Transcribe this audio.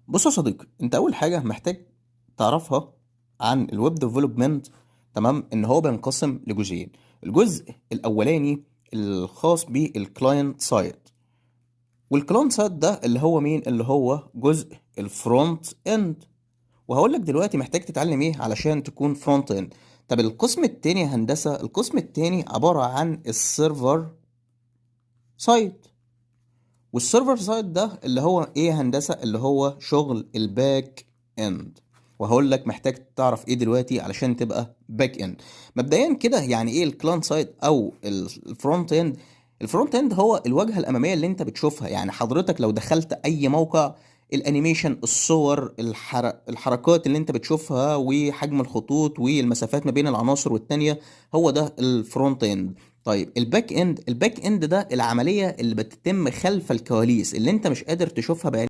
بص يا صديقي، انت اول حاجه محتاج تعرفها عن الويب ديفلوبمنت. تمام، ان هو بينقسم لجزئين. الجزء الاولاني الخاص بالكلاينت سايد، والكلاينت سايد ده اللي هو مين؟ اللي هو جزء الفرونت اند. وهقول لك دلوقتي محتاج تتعلم ايه علشان تكون فرونت اند. طب القسم التاني يا هندسه، القسم التاني عباره عن السيرفر سايد. والسيرفر سايد ده اللي هو ايه يا هندسه؟ اللي هو شغل الباك اند. وهقول لك محتاج تعرف ايه دلوقتي علشان تبقى باك اند. مبدئيا كده، يعني ايه الكلاينت سايد او الفرونت اند؟ الفرونت اند هو الواجهه الاماميه اللي انت بتشوفها. يعني حضرتك لو دخلت اي موقع، الانيميشن، الصور، الحركات اللي انت بتشوفها، وحجم الخطوط والمسافات ما بين العناصر والتانية، هو ده الفرونت اند. طيب الباك اند، الباك اند ده العمليه اللي بتتم خلف الكواليس اللي انت مش قادر تشوفها بعينيك.